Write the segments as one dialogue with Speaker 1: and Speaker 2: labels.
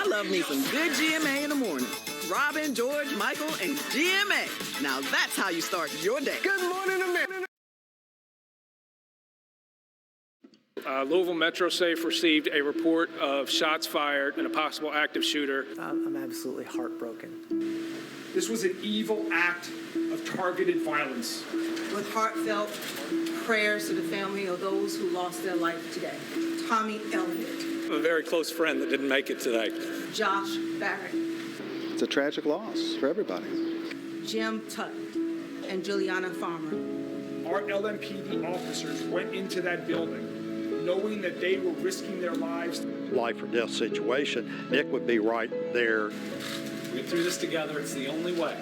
Speaker 1: I love me some good GMA in the morning. Robin, George, Michael, and GMA. Now that's how you start your day.
Speaker 2: Good morning, America.
Speaker 3: Louisville Metro Safe received a report of shots fired and a possible active shooter.
Speaker 4: I'm absolutely heartbroken.
Speaker 5: This was an evil act of targeted violence.
Speaker 6: With heartfelt prayers to the family of those who lost their life today. Tommy Elliott.
Speaker 3: A very close friend that didn't make it today.
Speaker 6: Josh Barrett.
Speaker 7: It's a tragic loss for everybody.
Speaker 6: Jim Tutt and Juliana Farmer.
Speaker 5: Our LMPD officers went into that building knowing that they were risking their lives.
Speaker 8: Life or death situation, Nick would be right there.
Speaker 9: We get through this together. It's the only way.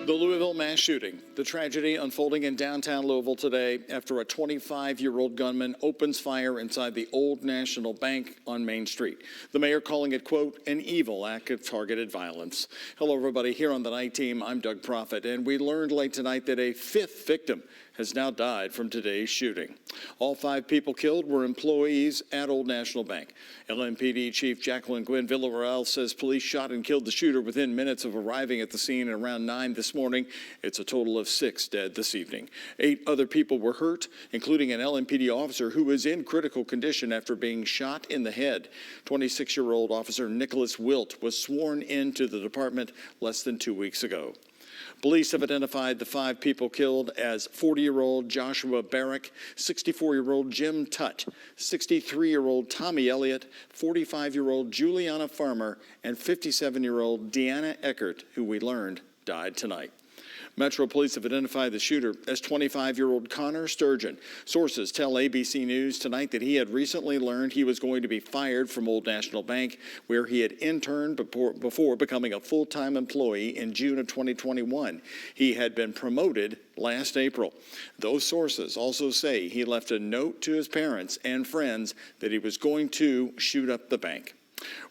Speaker 10: The Louisville mass shooting, the tragedy unfolding in downtown Louisville today after a 25-year-old gunman opens fire inside the Old National Bank on Main Street. The mayor calling it, quote, an evil act of targeted violence. Hello, everybody. Here on the Night Team, I'm Doug Prophet, and we learned late tonight that a fifth victim has now died from today's shooting. All 5 people killed were employees at Old National Bank. LMPD Chief Jacqueline Gwen Villarreal says police shot and killed the shooter within minutes of arriving at the scene at around 9 this morning. It's a total of 6 dead this evening. 8 other people were hurt, including an LMPD officer who was in critical condition after being shot in the head. 26-year-old Officer Nicholas Wilt was sworn into the department less than 2 weeks ago. Police have identified the 5 people killed as 40-year-old Joshua Barrick, 64-year-old Jim Tutt, 63-year-old Tommy Elliott, 45-year-old Juliana Farmer, and 57-year-old Deanna Eckert, who we learned died tonight. Metro Police have identified the shooter as 25-year-old Connor Sturgeon. Sources tell ABC News tonight that he had recently learned he was going to be fired from Old National Bank, where he had interned before becoming a full-time employee in June of 2021. He had been promoted last April. Those sources also say he left a note to his parents and friends that he was going to shoot up the bank.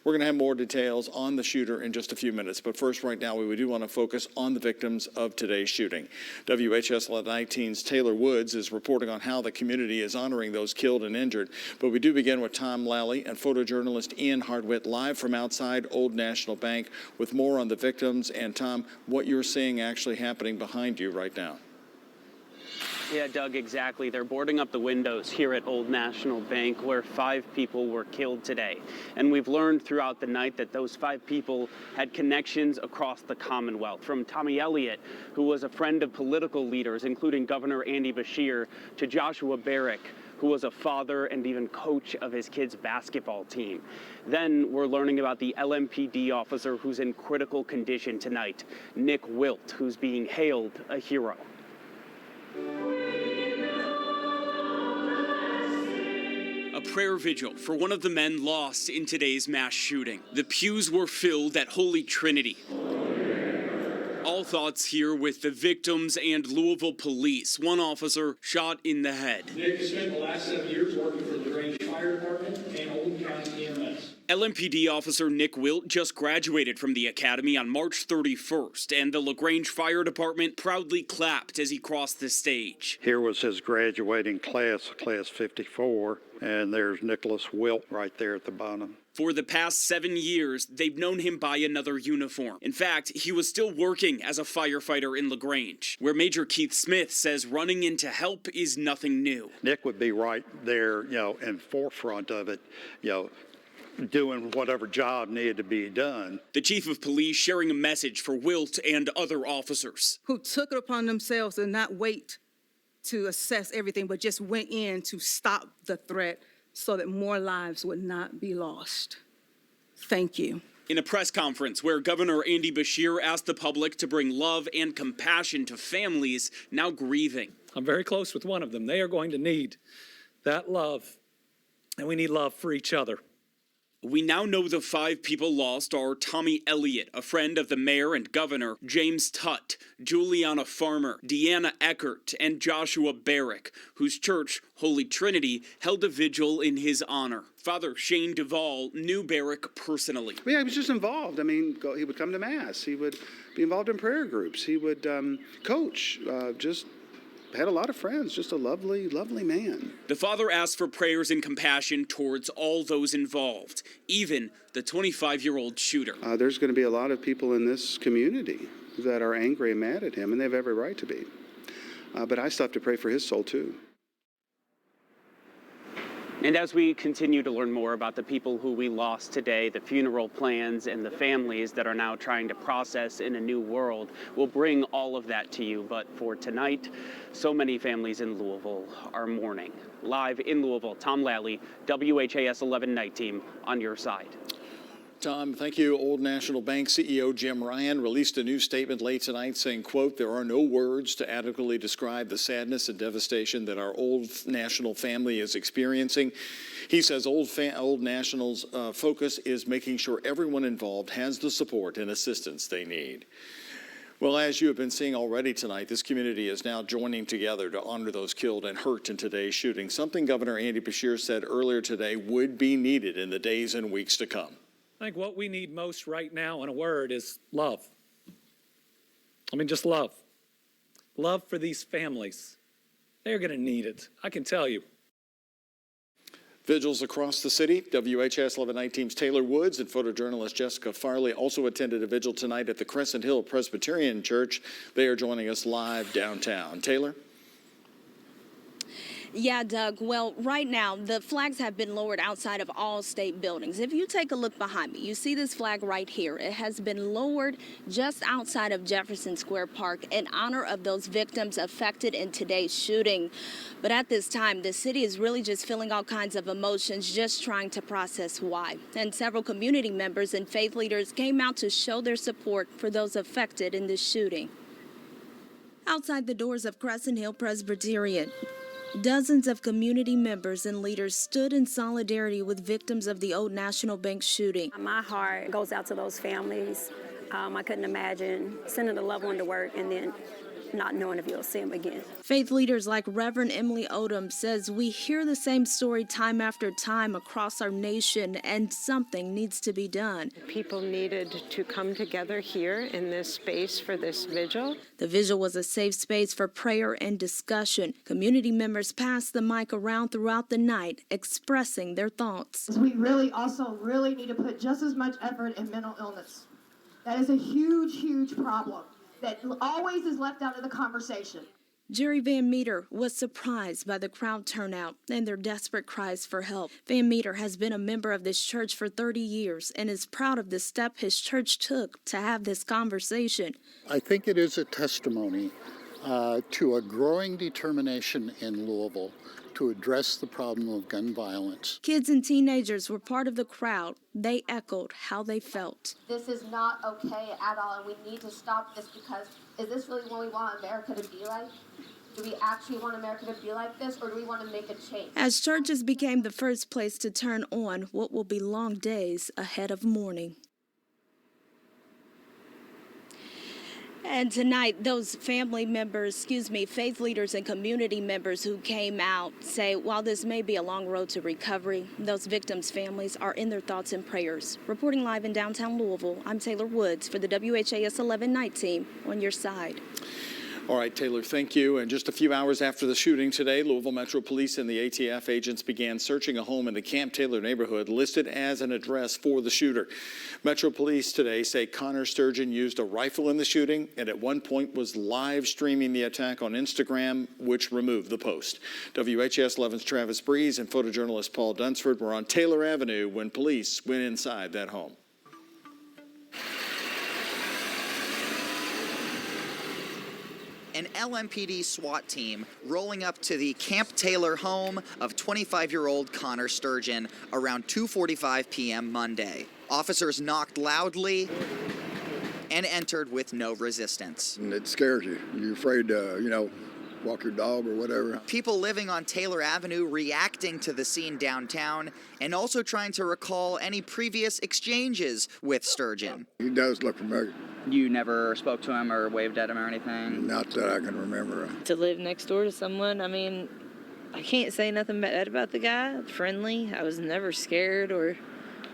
Speaker 10: We're going to have more details on the shooter in just a few minutes, but first, right now, we do want to focus on the victims of today's shooting. WHAS 19's Taylor Woods is reporting on how the community is honoring those killed and injured, but we do begin with Tom Lally and photojournalist Ian Hardwitt live from outside Old National Bank with more on the victims and, Tom, what you're seeing actually happening behind you right now.
Speaker 11: Yeah, Doug, exactly. They're boarding up the windows here at Old National Bank where 5 people were killed today. And we've learned throughout the night that those 5 people had connections across the Commonwealth, from Tommy Elliott, who was a friend of political leaders, including Governor Andy Beshear, to Joshua Barrick, who was a father and even coach of his kids' basketball team. Then we're learning about the LMPD officer who's in critical condition tonight, Nick Wilt, who's being hailed a hero. A prayer vigil for one of the men lost in today's mass shooting. The pews were filled at Holy Trinity. All thoughts here with the victims and Louisville police. One officer shot in the head.
Speaker 5: Nick has spent the last 7 years working for the LaGrange Fire Department and Oldham County EMS.
Speaker 11: LMPD officer Nick Wilt just graduated from the academy on March 31st, and the LaGrange Fire Department proudly clapped as he crossed the stage.
Speaker 8: Here was his graduating class, class 54, and there's Nicholas Wilt right there at the bottom.
Speaker 11: For the past 7 years, they've known him by another uniform. In fact, he was still working as a firefighter in LaGrange, where Major Keith Smith says running in to help is nothing new.
Speaker 8: Nick would be right there, in forefront of it, doing whatever job needed to be done.
Speaker 11: The chief of police sharing a message for Wilt and other officers
Speaker 6: Who took it upon themselves to not wait to assess everything, but just went in to stop the threat so that more lives would not be lost. Thank you.
Speaker 11: In a press conference where Governor Andy Beshear asked the public to bring love and compassion to families now grieving.
Speaker 9: I'm very close with one of them. They are going to need that love, and we need love for each other.
Speaker 2: We now know the 5 people lost are Tommy Elliott, a friend of the mayor and governor, James Tutt, Juliana Farmer, Deanna Eckert, and Joshua Barrick, whose church, Holy Trinity, held a vigil in his honor. Father Shane Duvall knew Barrick personally.
Speaker 7: Yeah, he was just involved. I mean, he would come to Mass. He would be involved in prayer groups. He would coach, just had a lot of friends, just a lovely, lovely man.
Speaker 2: The father asked for prayers and compassion towards all those involved, even the 25-year-old shooter.
Speaker 7: There's going to be a lot of people in this community that are angry and mad at him, and they have every right to be. But I still have to pray for his soul, too.
Speaker 11: And as we continue to learn more about the people who we lost today, the funeral plans, and the families that are now trying to process in a new world, we'll bring all of that to you. But for tonight, so many families in Louisville are mourning. Live in Louisville, Tom Lally, WHAS 11 Night Team, on your side.
Speaker 10: Tom, thank you. Old National Bank CEO Jim Ryan released a new statement late tonight saying, quote, "There are no words to adequately describe the sadness and devastation that our Old National family is experiencing." He says Old National's focus is making sure everyone involved has the support and assistance they need. Well, as you have been seeing already tonight, this community is now joining together to honor those killed and hurt in today's shooting, something Governor Andy Beshear said earlier today would be needed in the days and weeks to come.
Speaker 9: I think what we need most right now, in a word, is love. I mean, just love. Love for these families. They're going to need it, I can tell you.
Speaker 10: Vigils across the city. WHAS 11 Night Team's Taylor Woods and photojournalist Jessica Farley also attended a vigil tonight at the Crescent Hill Presbyterian Church. They are joining us live downtown. Taylor?
Speaker 12: Yeah, Doug. Well, right now, the flags have been lowered outside of all state buildings. If you take a look behind me, you see this flag right here. It has been lowered just outside of Jefferson Square Park in honor of those victims affected in today's shooting. But at this time, the city is really just feeling all kinds of emotions, just trying to process why. And several community members and faith leaders came out to show their support for those affected in this shooting. Outside the doors of Crescent Hill Presbyterian, dozens of community members and leaders stood in solidarity with victims of the Old National Bank shooting.
Speaker 13: My heart goes out to those families. I couldn't imagine sending a loved one to work and then not knowing if you'll see them again.
Speaker 12: Faith leaders like Reverend Emily Odom says we hear the same story time after time across our nation, and something needs to be done.
Speaker 14: People needed to come together here in this space for this vigil.
Speaker 12: The vigil was a safe space for prayer and discussion. Community members passed the mic around throughout the night, expressing their thoughts.
Speaker 15: We really need to put just as much effort in mental illness. That is a huge, huge problem that always is left out of the conversation.
Speaker 12: Jerry Van Meter was surprised by the crowd turnout and their desperate cries for help. Van Meter has been a member of this church for 30 years and is proud of the step his church took to have this conversation.
Speaker 16: I think it is a testimony to a growing determination in Louisville to address the problem of gun violence.
Speaker 12: Kids and teenagers were part of the crowd. They echoed how they felt.
Speaker 17: This is not okay at all, and we need to stop this, because is this really what we want America to be like? Do we actually want America to be like this, or do we want to make a change?
Speaker 12: As churches became the first place to turn on what will be long days ahead of mourning. And tonight, those family members, faith leaders and community members who came out say while this may be a long road to recovery, those victims' families are in their thoughts and prayers. Reporting live in downtown Louisville, I'm Taylor Woods for the WHAS 11 Night Team, on your side.
Speaker 10: All right, Taylor, thank you. And just a few hours after the shooting today, Louisville Metro Police and the ATF agents began searching a home in the Camp Taylor neighborhood listed as an address for the shooter. Metro Police today say Connor Sturgeon used a rifle in the shooting and at one point was live streaming the attack on Instagram, which removed the post. WHAS 11's Travis Breeze and photojournalist Paul Dunsford were on Taylor Avenue when police went inside that home.
Speaker 18: An LMPD SWAT team rolling up to the Camp Taylor home of 25-year-old Connor Sturgeon around 2:45 p.m. Monday. Officers knocked loudly and entered with no resistance.
Speaker 19: And it scares you. You're afraid, walk your dog or whatever.
Speaker 18: People living on Taylor Avenue reacting to the scene downtown and also trying to recall any previous exchanges with Sturgeon.
Speaker 19: He does look familiar.
Speaker 20: You never spoke to him or waved at him or anything?
Speaker 19: Not that I can remember.
Speaker 21: To live next door to someone, I mean, I can't say nothing bad about the guy. Friendly. I was never scared or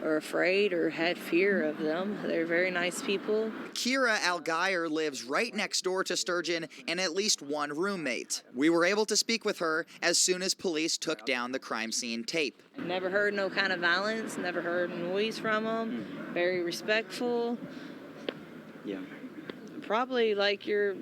Speaker 21: afraid or had fear of them. They're very nice people.
Speaker 18: Kira Algier lives right next door to Sturgeon and at least one roommate. We were able to speak with her as soon as police took down the crime scene tape.
Speaker 21: Never heard no kind of violence, never heard noise from them. Very respectful.
Speaker 20: Yeah.
Speaker 21: Probably like your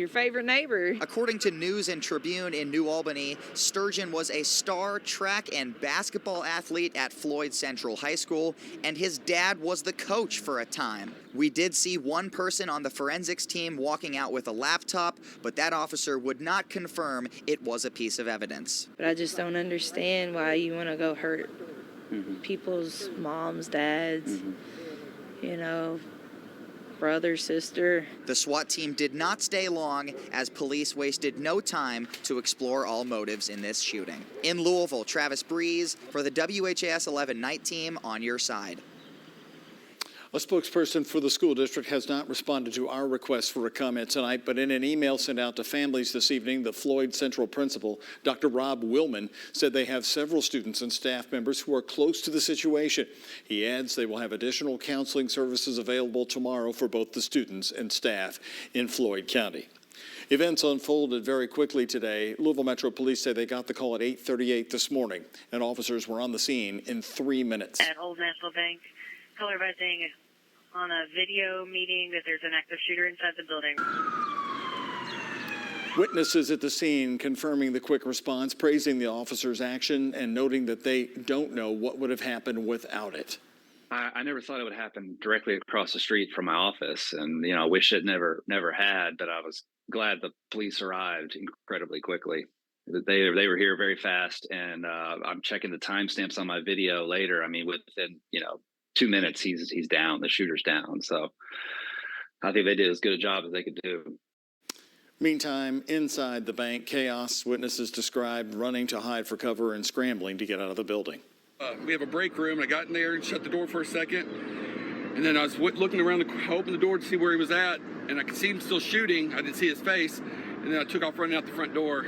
Speaker 21: favorite neighbor.
Speaker 18: According to News and Tribune in New Albany, Sturgeon was a star track and basketball athlete at Floyd Central High School, and his dad was the coach for a time. We did see one person on the forensics team walking out with a laptop, but that officer would not confirm it was a piece of evidence.
Speaker 21: But I just don't understand why you want to go hurt people's moms, dads, you know, brother, sister.
Speaker 18: The SWAT team did not stay long as police wasted no time to explore all motives in this shooting. In Louisville, Travis Breeze for the WHAS 11 night team on your side.
Speaker 10: A spokesperson for the school district has not responded to our request for a comment tonight, but in an email sent out to families this evening, the Floyd Central principal, Dr. Rob Willman, said they have several students and staff members who are close to the situation. He adds they will have additional counseling services available tomorrow for both the students and staff in Floyd County. Events unfolded very quickly today. Louisville Metro Police say they got the call at 8:38 this morning, and officers were on the scene in 3 minutes.
Speaker 22: At Old National Bank, caller advising on a video meeting that there's an active shooter inside the building.
Speaker 10: Witnesses at the scene confirming the quick response, praising the officers' action, and noting that they don't know what would have happened without it.
Speaker 23: I never thought it would happen directly across the street from my office, and I wish it never had. But I was glad the police arrived incredibly quickly. They were here very fast, and I'm checking the timestamps on my video later. I mean, within 2 minutes, he's down. The shooter's down. So I think they did as good a job as they could do.
Speaker 10: Meantime, inside the bank, chaos. Witnesses described running to hide for cover and scrambling to get out of the building.
Speaker 24: We have a break room, and I got in there and shut the door for a second. And then I was looking around, I opened the door to see where he was at, and I could see him still shooting. I didn't see his face. And then I took off running out the front door.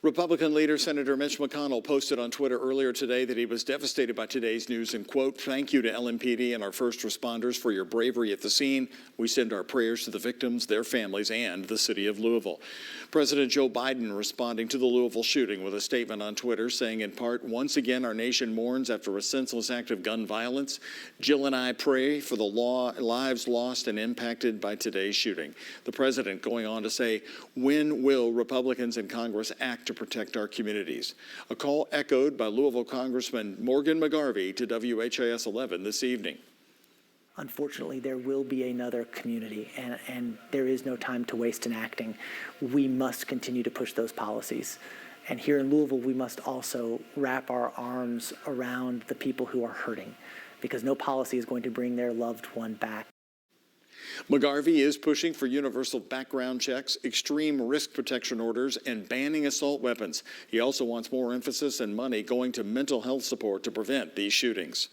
Speaker 10: Republican leader Senator Mitch McConnell posted on Twitter earlier today that he was devastated by today's news and, quote, "Thank you to LMPD and our first responders for your bravery at the scene. We send our prayers to the victims, their families, and the city of Louisville." President Joe Biden responding to the Louisville shooting with a statement on Twitter saying, in part, "Once again, our nation mourns after a senseless act of gun violence. Jill and I pray for the lives lost and impacted by today's shooting." The president going on to say, "When will Republicans in Congress act to protect our communities?" A call echoed by Louisville Congressman Morgan McGarvey to WHAS 11 this evening.
Speaker 4: Unfortunately, there will be another community, and there is no time to waste in acting. We must continue to push those policies. And here in Louisville, we must also wrap our arms around the people who are hurting, because no policy is going to bring their loved one back.
Speaker 10: McGarvey is pushing for universal background checks, extreme risk protection orders, and banning assault weapons. He also wants more emphasis and money going to mental health support to prevent these shootings.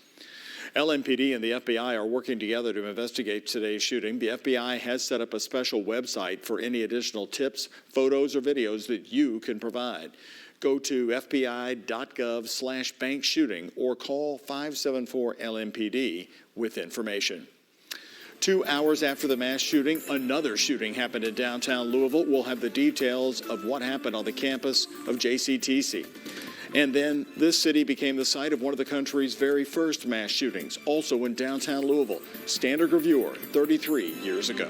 Speaker 10: LMPD and the FBI are working together to investigate today's shooting. The FBI has set up a special website for any additional tips, photos, or videos that you can provide. Go to fbi.gov/bank shooting or call 574-LMPD with information. 2 hours after the mass shooting, another shooting happened in downtown Louisville. We'll have the details of what happened on the campus of JCTC. And then this city became the site of one of the country's very first mass shootings, also in downtown Louisville. Standard Reviewer, 33 years ago.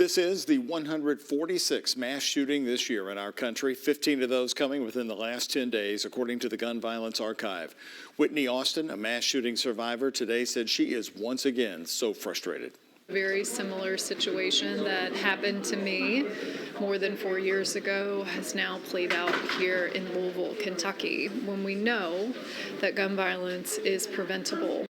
Speaker 10: This is the 146th mass shooting this year in our country, 15 of those coming within the last 10 days, according to the Gun Violence Archive. Whitney Austin, a mass shooting survivor, today said she is once again so frustrated.
Speaker 1: A very similar situation that happened to me more than 4 years ago has now played out here in Louisville, Kentucky, when we know that gun violence is preventable.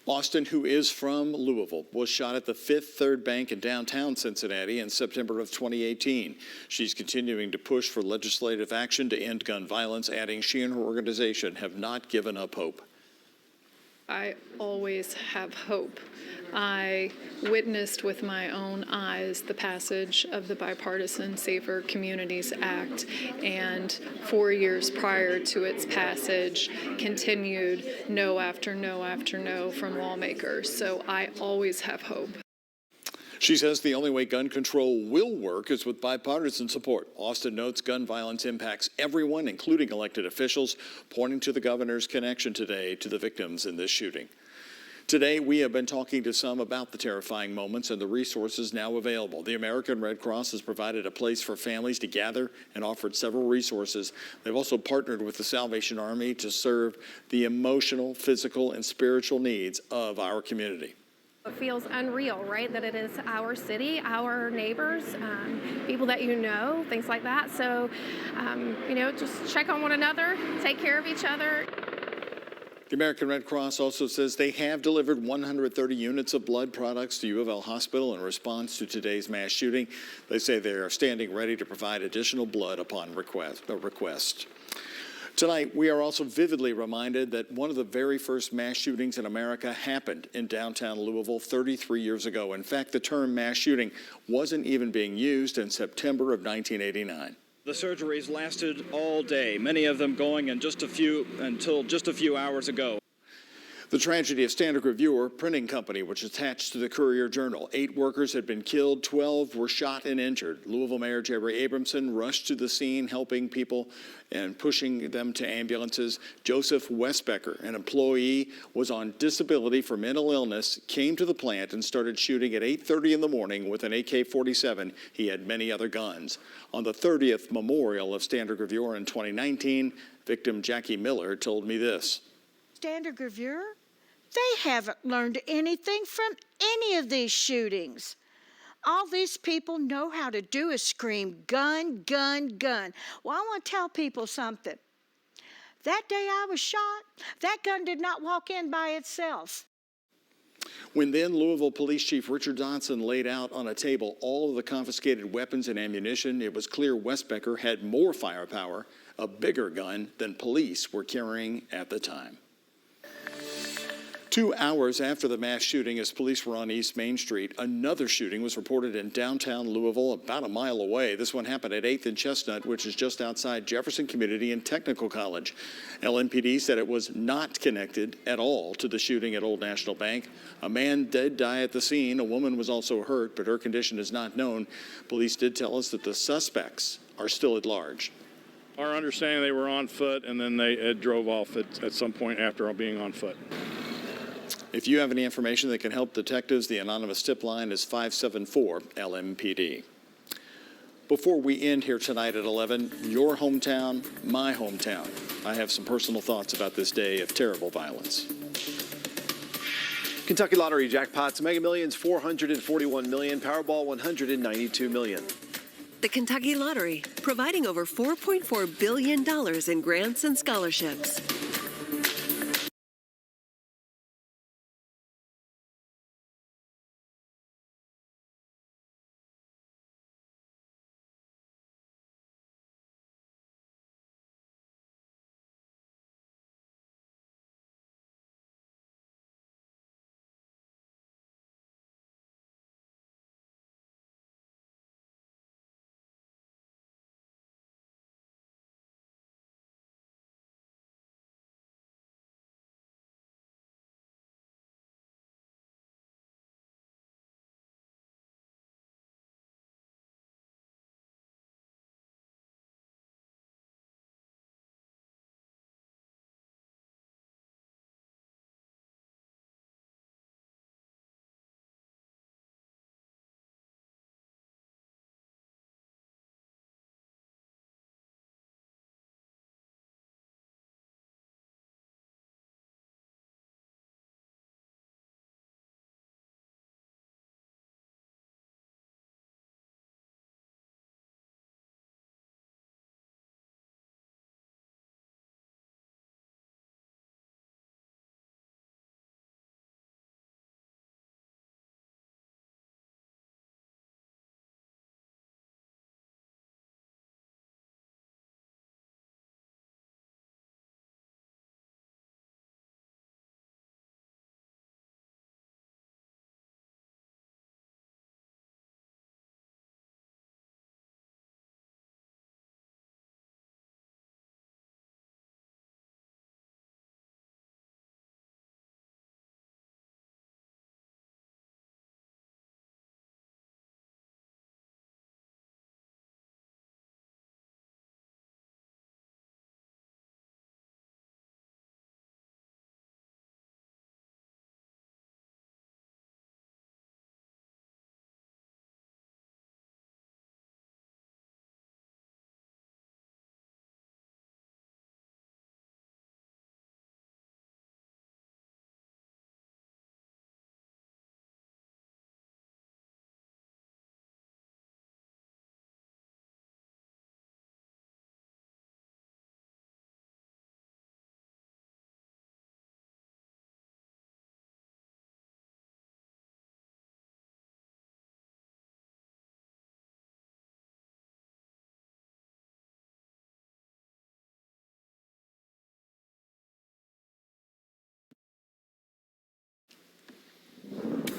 Speaker 10: Austin, who is from Louisville, was shot at the Fifth Third Bank in downtown Cincinnati in September of 2018. She's continuing to push for legislative action to end gun violence, adding she and her organization have not given up hope.
Speaker 1: I always have hope. I witnessed with my own eyes the passage of the Bipartisan Safer Communities Act, and 4 years prior to its passage continued no after no after no from lawmakers. So I always have hope.
Speaker 10: She says the only way gun control will work is with bipartisan support. Austin notes gun violence impacts everyone, including elected officials, pointing to the governor's connection today to the victims in this shooting. Today, we have been talking to some about the terrifying moments and the resources now available. The American Red Cross has provided a place for families to gather and offered several resources. They've also partnered with the Salvation Army to serve the emotional, physical, and spiritual needs of our community.
Speaker 3: It feels unreal, right? That it is our city, our neighbors, people that you know, things like that. So, just check on one another, take care of each other.
Speaker 10: The American Red Cross also says they have delivered 130 units of blood products to U of L Hospital in response to today's mass shooting. They say they are standing ready to provide additional blood upon request. Tonight, we are also vividly reminded that one of the very first mass shootings in America happened in downtown Louisville 33 years ago. In fact, the term mass shooting wasn't even being used in September of 1989.
Speaker 5: The surgeries lasted all day, many of them going until just a few hours ago.
Speaker 10: The tragedy of Standard Reviewer Printing Company, which is attached to the Courier-Journal. 8 workers had been killed, 12 were shot and injured. Louisville Mayor Jerry Abramson rushed to the scene, helping people and pushing them to ambulances. Joseph Westbecker, an employee, was on disability for mental illness, came to the plant and started shooting at 8:30 in the morning with an AK-47. He had many other guns. On the 30th memorial of Standard Reviewer in 2019, victim Jackie Miller told me this.
Speaker 8: Standard Reviewer? They haven't learned anything from any of these shootings. All these people know how to do is scream, gun, gun, gun. Well, I want to tell people something. That day I was shot, that gun did not walk in by itself.
Speaker 10: When then Louisville Police Chief Richard Dodson laid out on a table all of the confiscated weapons and ammunition, it was clear Westbecker had more firepower, a bigger gun than police were carrying at the time. 2 hours after the mass shooting, as police were on East Main Street, another shooting was reported in downtown Louisville, about a mile away. This one happened at 8th and Chestnut, which is just outside Jefferson Community and Technical College. LMPD said it was not connected at all to the shooting at Old National Bank. A man did die at the scene. A woman was also hurt, but her condition is not known. Police did tell us that the suspects are still at large.
Speaker 25: Our understanding, they were on foot, and then they drove off at some point after being on foot.
Speaker 10: If you have any information that can help detectives, the anonymous tip line is 574-LMPD. Before we end here tonight at 11, your hometown, my hometown. I have some personal thoughts about this day of terrible violence.
Speaker 26: Kentucky Lottery jackpots, Mega Millions $441 million, Powerball $192 million.
Speaker 27: The Kentucky Lottery, providing over $4.4 billion in grants and scholarships.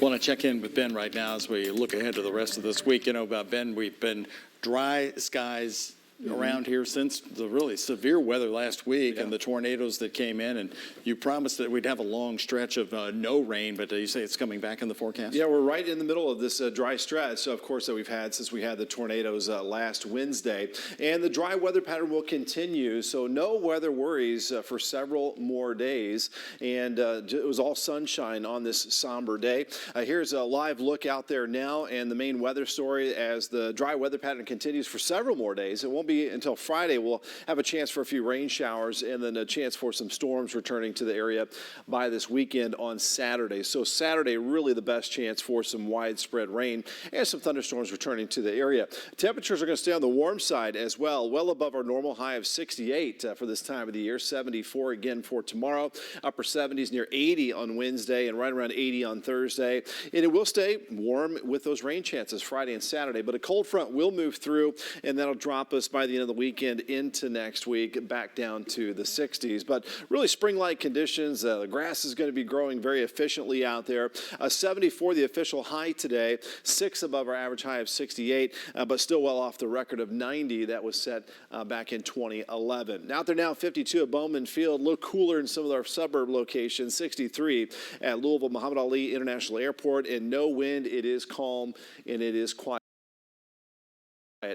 Speaker 10: Want to check in with Ben right now as we look ahead to the rest of this week. You know about Ben, we've been dry skies around here since the really severe weather last week and the tornadoes that came in. And you promised that we'd have a long stretch of no rain, but you say it's coming back in the forecast?
Speaker 26: Yeah, we're right in the middle of this dry stretch, of course, that we've had since we had the tornadoes last Wednesday. And the dry weather pattern will continue, so no weather worries for several more days. And it was all sunshine on this somber day. Here's a live look out there now and the main weather story as the dry weather pattern continues for several more days. It won't be until Friday we'll have a chance for a few rain showers and then a chance for some storms returning to the area by this weekend on Saturday. So Saturday, really the best chance for some widespread rain and some thunderstorms returning to the area. Temperatures are going to stay on the warm side as well above our normal high of 68 for this time of the year, 74 again for tomorrow, upper 70s near 80 on Wednesday and right around 80 on Thursday. And it will stay warm with those rain chances Friday and Saturday, but a cold front will move through and that'll drop us by the end of the weekend into next week back down to the 60s. But really spring-like conditions. The grass is going to be growing very efficiently out there. 74 the official high today, 6 above our average high of 68, but still well off the record of 90 that was set back in 2011. Out there now 52 at Bowman Field, a little cooler in some of our suburb locations, 63 at Louisville Muhammad Ali International Airport, and no wind. It is calm and it is quiet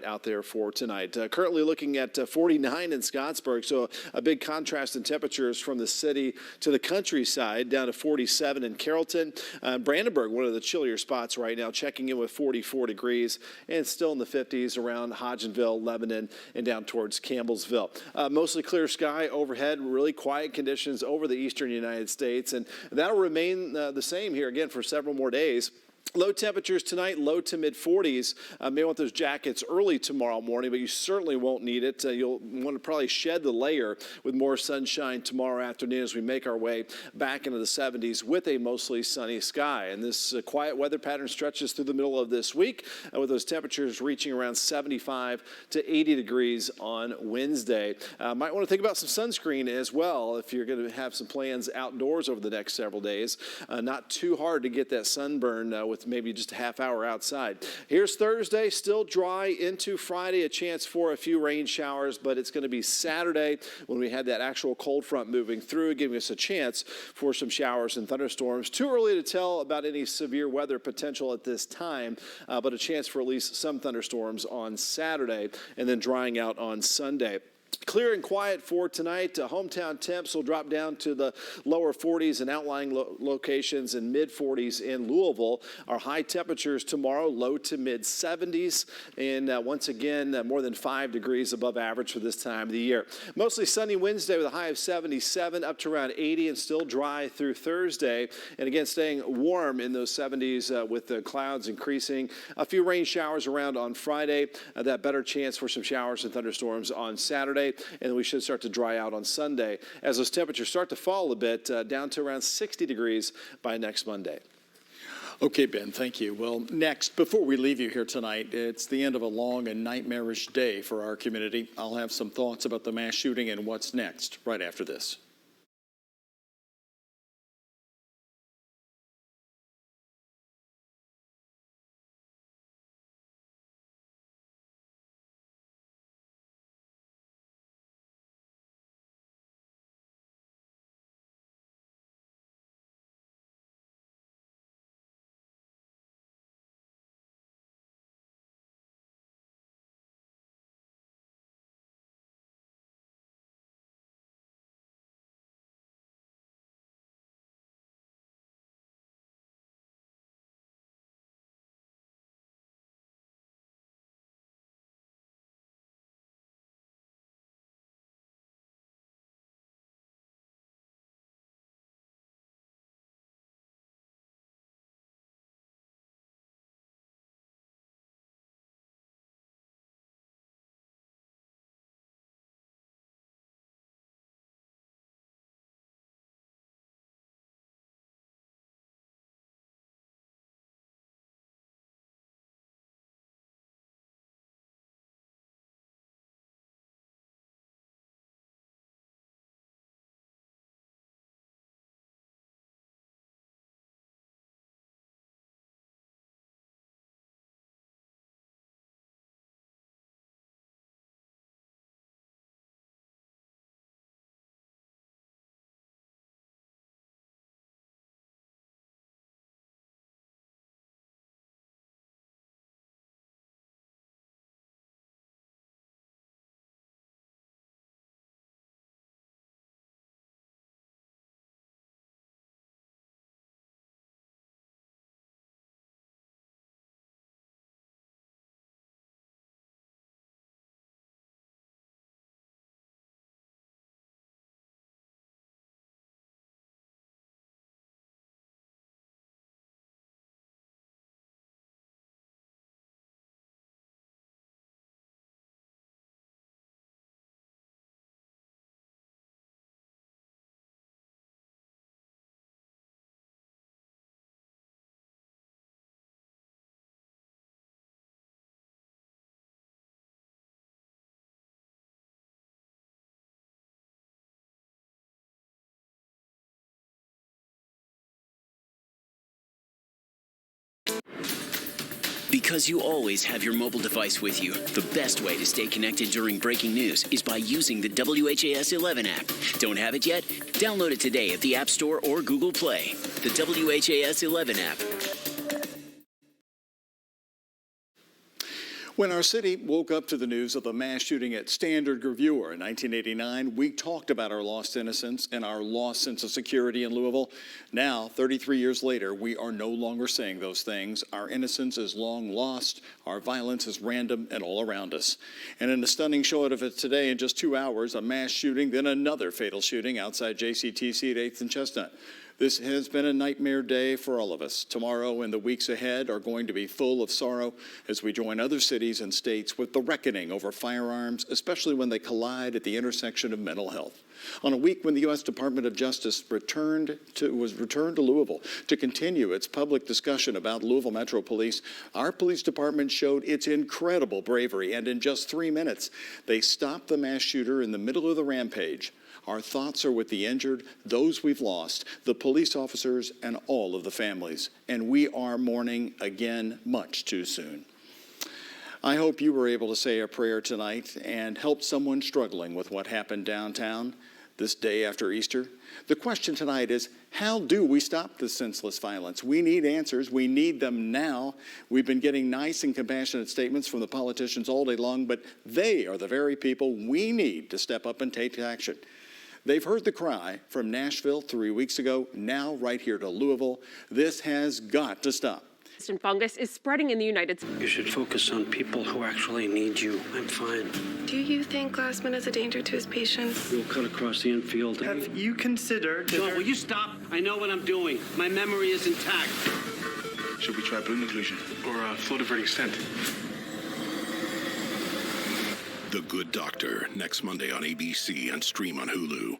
Speaker 26: out there for tonight. Currently looking at 49 in Scottsburg, so a big contrast in temperatures from the city to the countryside, down to 47 in Carrollton. Brandenburg, one of the chillier spots right now, checking in with 44 degrees and still in the 50s around Hodgenville, Lebanon, and down towards Campbellsville. Mostly clear sky overhead, really quiet conditions over the eastern United States, and that'll remain the same here again for several more days. Low temperatures tonight, low to mid 40s. May want those jackets early tomorrow morning, but you certainly won't need it. You'll want to probably shed the layer with more sunshine tomorrow afternoon as we make our way back into the 70s with a mostly sunny sky. And this quiet weather pattern stretches through the middle of this week with those temperatures reaching around 75 to 80 degrees on Wednesday. Might want to think about some sunscreen as well if you're going to have some plans outdoors over the next several days. Not too hard to get that sunburn with maybe just a half hour outside. Here's Thursday, still dry into Friday, a chance for a few rain showers, but it's going to be Saturday when we had that actual cold front moving through, giving us a chance for some showers and thunderstorms. Too early to tell about any severe weather potential at this time, but a chance for at least some thunderstorms on Saturday and then drying out on Sunday. Clear and quiet for tonight. Hometown temps will drop down to the lower 40s in outlying locations and mid 40s in Louisville. Our high temperatures tomorrow, low to mid 70s, and once again, more than 5 degrees above average for this time of the year. Mostly sunny Wednesday with a high of 77, up to around 80, and still dry through Thursday. And again, staying warm in those 70s with the clouds increasing. A few rain showers around on Friday. That better chance for some showers and thunderstorms on Saturday. And we should start to dry out on Sunday as those temperatures start to fall a bit, down to around 60 degrees by next Monday.
Speaker 10: Okay, Ben, thank you. Well, next, before we leave you here tonight, it's the end of a long and nightmarish day for our community. I'll have some thoughts about the mass shooting and what's next right after this.
Speaker 2: Because you always have your mobile device with you, the best way to stay connected during breaking news is by using the WHAS 11 app. Don't have it yet? Download it today at the App Store or Google Play. The WHAS 11 app.
Speaker 10: When our city woke up to the news of the mass shooting at Standard Reviewer in 1989, we talked about our lost innocence and our lost sense of security in Louisville. Now, 33 years later, we are no longer saying those things. Our innocence is long lost. Our violence is random and all around us. And in a stunning show of it today, in just 2 hours, a mass shooting, then another fatal shooting outside JCTC at 8th and Chestnut. This has been a nightmare day for all of us. Tomorrow and the weeks ahead are going to be full of sorrow as we join other cities and states with the reckoning over firearms, especially when they collide at the intersection of mental health. On a week when the U.S. Department of Justice was returned to Louisville to continue its public discussion about Louisville Metro Police, our police department showed its incredible bravery, and in just 3 minutes, they stopped the mass shooter in the middle of the rampage. Our thoughts are with the injured, those we've lost, the police officers, and all of the families. And we are mourning again much too soon. I hope you were able to say a prayer tonight and help someone struggling with what happened downtown this day after Easter. The question tonight is, how do we stop this senseless violence? We need answers. We need them now. We've been getting nice and compassionate statements from the politicians all day long, but they are the very people we need to step up and take action. They've heard the cry from Nashville 3 weeks ago, now right here to Louisville. This has got to stop.
Speaker 6: Fungus is spreading in the United States.
Speaker 7: You should focus on people who actually need you. I'm fine.
Speaker 9: Do you think Glassman is a danger to his patients?
Speaker 7: We'll cut across the infield.
Speaker 11: Have you considered...
Speaker 7: Sean, will you stop? I know what I'm doing. My memory is intact.
Speaker 13: Should we try balloon occlusion?
Speaker 11: Or flow diverting stent?
Speaker 13: The Good Doctor, next Monday on ABC and stream on Hulu.